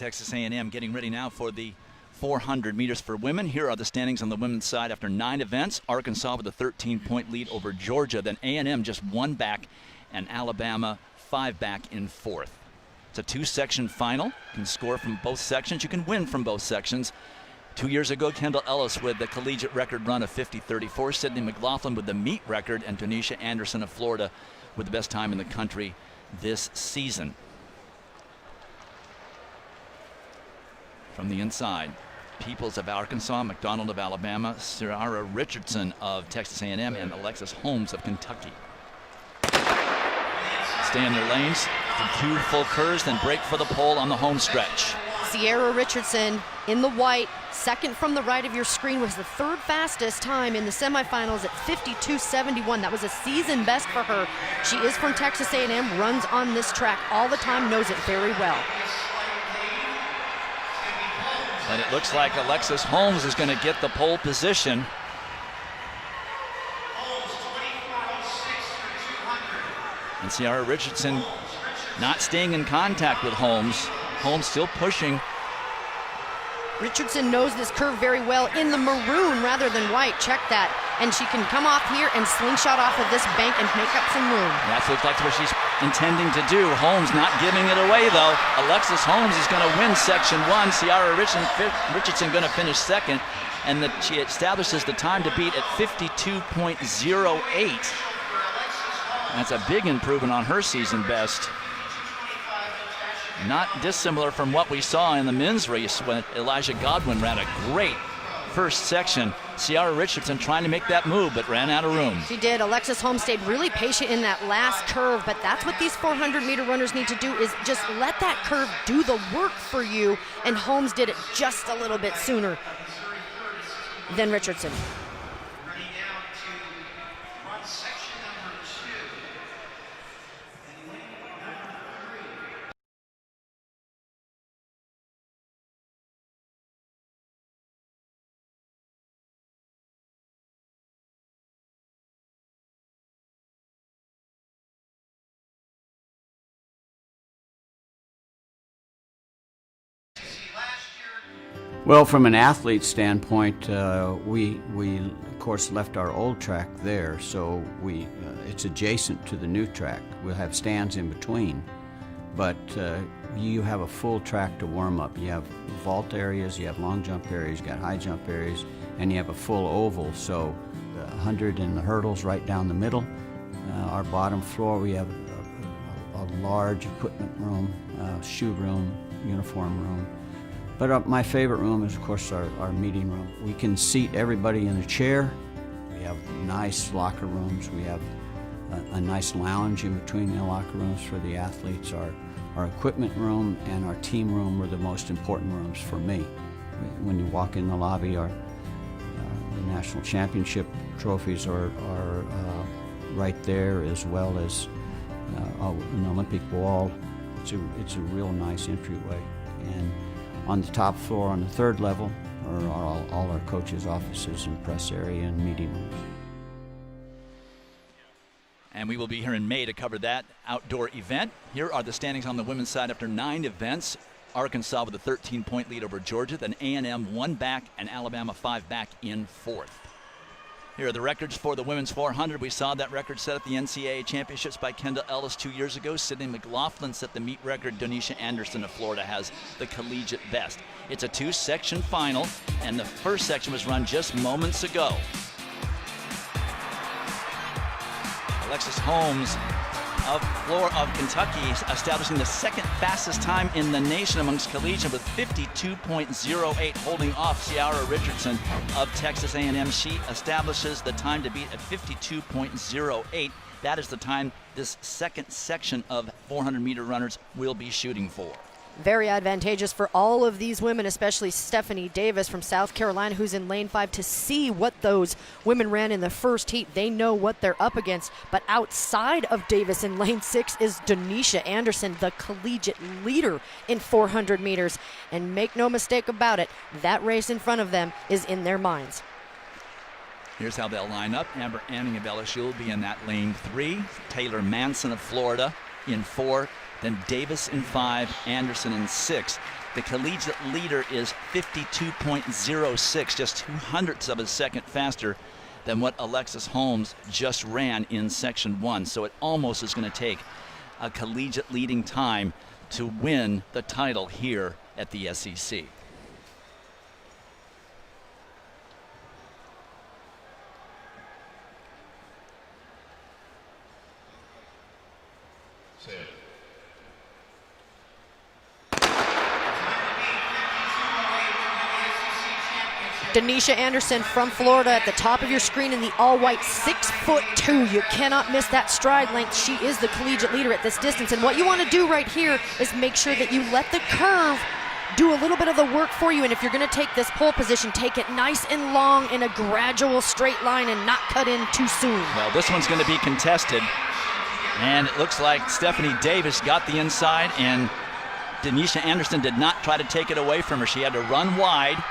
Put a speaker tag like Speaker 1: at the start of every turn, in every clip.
Speaker 1: Texas A&M getting ready now for the 400 meters for women. Here are the standings on the women's side after 9 events. Arkansas with a 13-point lead over Georgia. Then A&M just 1 back and Alabama 5 back in 4th. It's a 2-section final. You can score from both sections. You can win from both sections. 2 years ago, Kendall Ellis with the collegiate record run of 50:34. Sydney McLaughlin with the meet record, and Donisha Anderson of Florida with the best time in the country this season. From the inside, Peoples of Arkansas, McDonald of Alabama, Ciara Richardson of Texas A&M, and Alexis Holmes of Kentucky. Stay in their lanes for 2 full curves, then break for the pole on the home stretch.
Speaker 2: Ciara Richardson in the white, second from the right of your screen, was the 3rd fastest time in the semifinals at 52:71. That was a season best for her. She is from Texas A&M, runs on this track all the time, knows it very well.
Speaker 1: And it looks like Alexis Holmes is going to get the pole position. And Ciara Richardson not staying in contact with Holmes. Holmes still pushing.
Speaker 2: Richardson knows this curve very well in the maroon rather than white. Check that. And she can come off here and slingshot off of this bank and make up some room.
Speaker 1: That looks like what she's intending to do. Holmes not giving it away, though. Alexis Holmes is going to win Section 1. Ciara Richardson going to finish 2nd. And she establishes the time to beat at 52.08. That's a big improvement on her season best. Not dissimilar from what we saw in the men's race when Elijah Godwin ran a great first section. Ciara Richardson trying to make that move, but ran out of room.
Speaker 2: She did. Alexis Holmes stayed really patient in that last curve, but that's what these 400-meter runners need to do, is just let that curve do the work for you, and Holmes did it just a little bit sooner than Richardson.
Speaker 3: Well, from an athlete standpoint, we of course left our old track there, so it's adjacent to the new track. We'll have stands in between, but you have a full track to warm up. You have vault areas, you have long jump areas, you got high jump areas, and you have a full oval. So the 100 and the hurdles right down the middle. Our bottom floor, we have a large equipment room, shoe room, uniform room. But my favorite room is, of course, our meeting room. We can seat everybody in a chair. We have nice locker rooms. We have a nice lounge in between the locker rooms for the athletes. Our equipment room and our team room were the most important rooms for me. When you walk in the lobby, the national championship trophies are right there, as well as an Olympic wall. It's a real nice entryway. And on the top floor, on the 3rd level, are all our coaches' offices and press area and meeting rooms.
Speaker 1: And we will be here in May to cover that outdoor event. Here are the standings on the women's side after 9 events. Arkansas with a 13-point lead over Georgia, then A&M 1 back and Alabama 5 back in 4th. Here are the records for the women's 400. We saw that record set at the NCAA championships by Kendall Ellis 2 years ago. Sydney McLaughlin set the meet record. Donisha Anderson of Florida has the collegiate best. It's a 2-section final, and the first section was run just moments ago. Alexis Holmes of Kentucky establishing the 2nd fastest time in the nation amongst collegiate with 52.08, holding off Ciara Richardson of Texas A&M. She establishes the time to beat at 52.08. That is the time this 2nd section of 400-meter runners will be shooting for.
Speaker 2: Very advantageous for all of these women, especially Stephanie Davis from South Carolina, who's in lane 5, to see what those women ran in the first heat. They know what they're up against. But outside of Davis in lane 6 is Donisha Anderson, the collegiate leader in 400 meters. And make no mistake about it, that race in front of them is in their minds.
Speaker 1: Here's how they'll line up. Amber Anning of LSU will be in that lane 3. Taylor Manson of Florida in 4. Then Davis in 5, Anderson in 6. The collegiate leader is 52.06, just 0.02 of a second faster than what Alexis Holmes just ran in Section 1. So it almost is going to take a collegiate leading time to win the title here at the SEC.
Speaker 2: Denisha Anderson from Florida at the top of your screen in the all-white, 6'2". You cannot miss that stride length. She is the collegiate leader at this distance. And what you want to do right here is make sure that you let the curve do a little bit of the work for you. And if you're going to take this pole position, take it nice and long in a gradual straight line and not cut in too soon.
Speaker 1: Well, this one's going to be contested. And it looks like Stephanie Davis got the inside, and Denisha Anderson did not try to take it away from her. She had to run wide.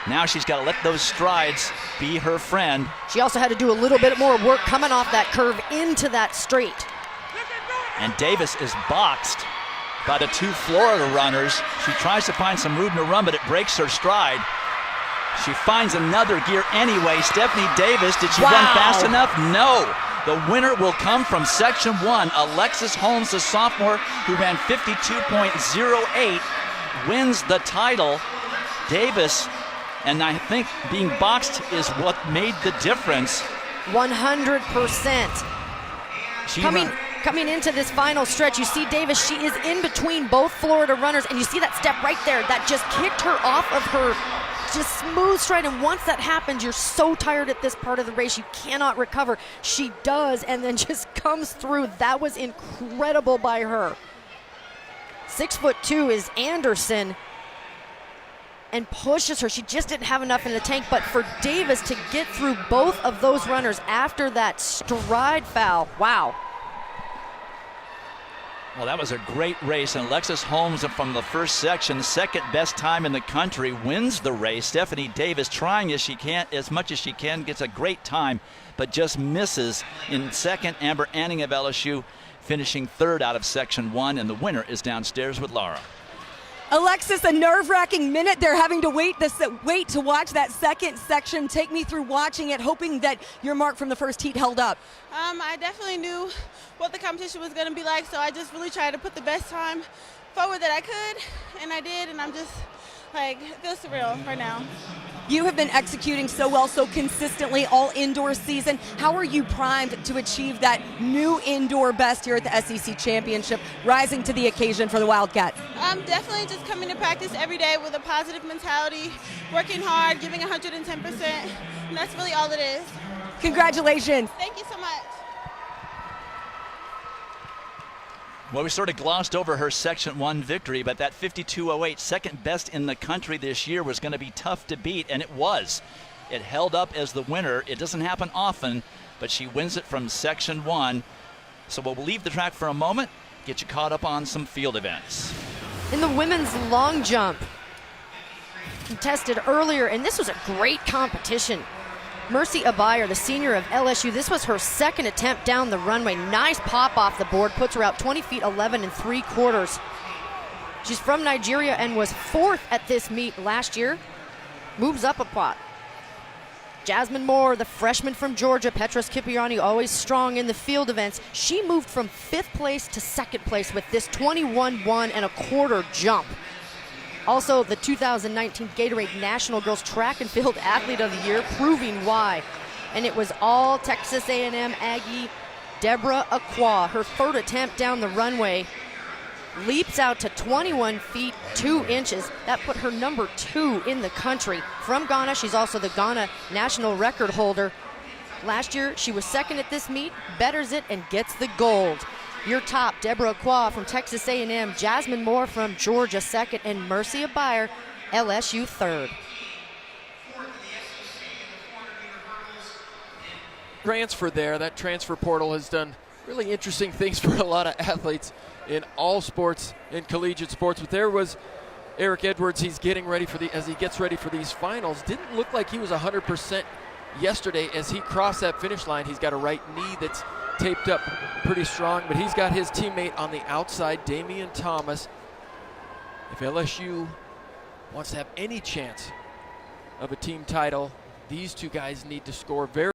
Speaker 1: Now she's got to let those strides be her friend.
Speaker 2: She also had to do a little bit more work coming off that curve into that straight.
Speaker 1: And Davis is boxed by the two Florida runners. She tries to find some room to run, but it breaks her stride. She finds another gear anyway. Stephanie Davis, did she run fast enough? No. The winner will come from Section 1. Alexis Holmes, the sophomore, who ran 52.08, wins the title. Davis, and I think being boxed is what made the difference.
Speaker 2: 100%. Coming into this final stretch, you see Davis, she is in between both Florida runners, and you see that step right there that just kicked her off of her just smooth stride. And once that happens, you're so tired at this part of the race, you cannot recover. She does, and then just comes through. That was incredible by her. 6'2" is Anderson, and pushes her. She just didn't have enough in the tank. But for Davis to get through both of those runners after that stride foul, wow.
Speaker 1: Well, that was a great race, and Alexis Holmes from the first section, second best time in the country, wins the race. Stephanie Davis trying as much as she can, gets a great time, but just misses in second. Amber Anning of LSU finishing third out of Section 1, and the winner is downstairs with Laura.
Speaker 4: Alexis, a nerve-wracking minute. They're having to wait to watch that second section. Take me through watching it, hoping that your mark from the first heat held up.
Speaker 5: I definitely knew what the competition was going to be like, so I just really tried to put the best time forward that I could, and I did, and I'm just like, it feels surreal right now.
Speaker 4: You have been executing so well, so consistently all indoor season. How are you primed to achieve that new indoor best here at the SEC Championship, rising to the occasion for the Wildcats?
Speaker 5: I'm definitely just coming to practice every day with a positive mentality, working hard, giving 110%, and that's really all it is.
Speaker 4: Congratulations.
Speaker 5: Thank you so much.
Speaker 1: Well, we sort of glossed over her Section 1 victory, but that 52.08, second best in the country this year, was going to be tough to beat, and it was. It held up as the winner. It doesn't happen often, but she wins it from Section 1. So we'll leave the track for a moment, get you caught up on some field events.
Speaker 2: In the women's long jump, contested earlier, and this was a great competition. Mercy Abayer, the senior of LSU, this was her second attempt down the runway. Nice pop off the board, puts her out 20 feet 11 3/4. She's from Nigeria and was fourth at this meet last year. Moves up a pot. Jasmine Moore, the freshman from Georgia, Petros Kipiani, always strong in the field events. She moved from 5th place to 2nd place with this 21.1 1/4 jump. Also, the 2019 Gatorade National Girls Track and Field Athlete of the Year, proving why. And it was all Texas A&M Aggie Deborah Acquah. Her third attempt down the runway leaps out to 21 feet 2 inches. That put her number 2 in the country. From Ghana, she's also the Ghana national record holder. Last year, she was second at this meet, betters it, and gets the gold. Your top, Deborah Acquah from Texas A&M, Jasmine Moore from Georgia second, and Mercy Abayer, LSU third.
Speaker 6: Transfer there, that transfer portal has done really interesting things for a lot of athletes in all sports, in collegiate sports. But there was Eric Edwards, as he gets ready for these finals. Didn't look like he was 100% yesterday as he crossed that finish line. He's got a right knee that's taped up pretty strong, but he's got his teammate on the outside, Damian Thomas. if LSU wants to have any chance of a team title, these two guys need to score very